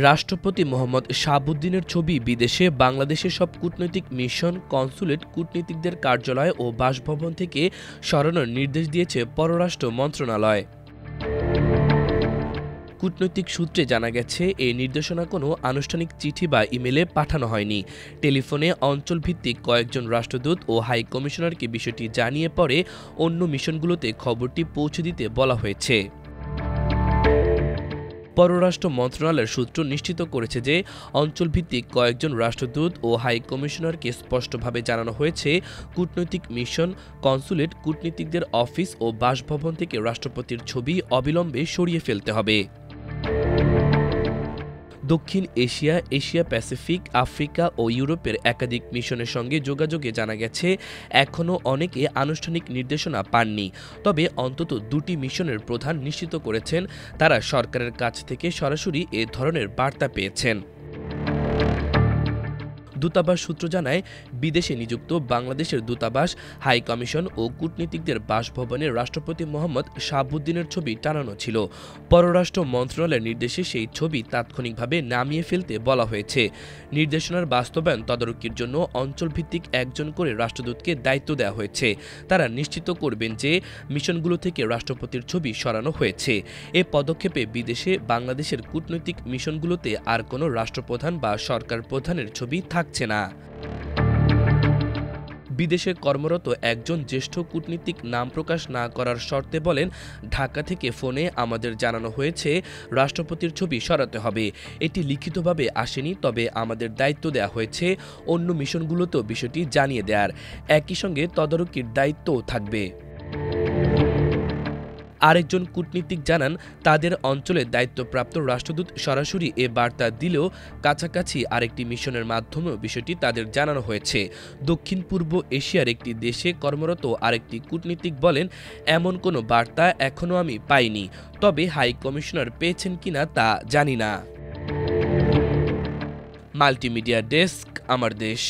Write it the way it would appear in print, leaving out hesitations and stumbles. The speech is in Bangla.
রাষ্ট্রপতি মোহাম্মদ শাহাবুদ্দিনের ছবি বিদেশে বাংলাদেশের সব কূটনৈতিক মিশন, কনস্যুলেট, কূটনীতিকদের কার্যালয় ও বাসভবন থেকে সরানোর নির্দেশ দিয়েছে পররাষ্ট্র মন্ত্রণালয়। কূটনৈতিক সূত্রে জানা গেছে, এই নির্দেশনা কোনো আনুষ্ঠানিক চিঠি বা ইমেলে পাঠানো হয়নি। টেলিফোনে অঞ্চলভিত্তিক কয়েকজন রাষ্ট্রদূত ও হাই কমিশনারকে বিষয়টি জানিয়ে পরে অন্য মিশনগুলোতে খবরটি পৌঁছে দিতে বলা হয়েছে। পররাষ্ট্র মন্ত্রণালয়ের সূত্র নিশ্চিত করেছে যে অঞ্চলভিত্তিক কয়েকজন রাষ্ট্রদূত ও হাই কমিশনারকে স্পষ্টভাবে জানানো হয়েছে, কূটনৈতিক মিশন, কনস্যুলেট, কূটনীতিকদের অফিস ও বাসভবন থেকে রাষ্ট্রপতির ছবি অবিলম্বে সরিয়ে ফেলতে হবে। দক্ষিণ এশিয়া, এশিয়া প্যাসিফিক, আফ্রিকা ও ইউরোপের একাধিক মিশনের সঙ্গে যোগাযোগে জানা গেছে, এখনও অনেকে আনুষ্ঠানিক নির্দেশনা পাননি। তবে অন্তত দুটি মিশনের প্রধান নিশ্চিত করেছেন, তারা সরকারের কাছ থেকে সরাসরি এ ধরনের বার্তা পেয়েছেন। দূতাবাস সূত্র জানায়, বিদেশে নিযুক্ত বাংলাদেশের দূতাবাস, হাই কমিশন ও কূটনীতিকদের বাসভবনে রাষ্ট্রপতি মোহাম্মদ শাহাবুদ্দিনের ছবি টানানো ছিল। পররাষ্ট্র মন্ত্রণালয়ের নির্দেশে সেই ছবি তাৎক্ষণিকভাবে নামিয়ে ফেলতে বলা হয়েছে। নির্দেশনার বাস্তবায়ন তদারকির জন্য অঞ্চলভিত্তিক একজন করে রাষ্ট্রদূতকে দায়িত্ব দেওয়া হয়েছে। তারা নিশ্চিত করবেন যে মিশনগুলো থেকে রাষ্ট্রপতির ছবি সরানো হয়েছে। এ পদক্ষেপে বিদেশে বাংলাদেশের কূটনৈতিক মিশনগুলোতে আর কোনো রাষ্ট্রপ্রধান বা সরকার প্রধানের ছবি থাকছে না। বিদেশে কর্মরত একজন জ্যেষ্ঠ কূটনীতিক নাম প্রকাশ না করার শর্তে বলেন, ঢাকা থেকে ফোনে আমাদের জানানো হয়েছে রাষ্ট্রপতির ছবি সরাতে হবে। এটি লিখিতভাবে আসেনি, তবে আমাদের দায়িত্ব দেওয়া হয়েছে অন্য মিশনগুলোতেও বিষয়টি জানিয়ে দেওয়ার। একই সঙ্গে তদারকির দায়িত্বও থাকবে। আরেকজন কূটনীতিক জানান, তাদের অঞ্চলে দায়িত্বপ্রাপ্ত রাষ্ট্রদূত সরাসরি এ বার্তা দিলেও কাছাকাছি আরেকটি মিশনের মাধ্যমেও বিষয়টি তাদের জানানো হয়েছে। দক্ষিণ পূর্ব এশিয়ার একটি দেশে কর্মরত আরেকটি কূটনীতিক বলেন, এমন কোনো বার্তা এখনও আমি পাইনি, তবে হাই কমিশনার পেয়েছেন কিনা তা জানি না। মাল্টিমিডিয়া ডেস্ক, আমার দেশ।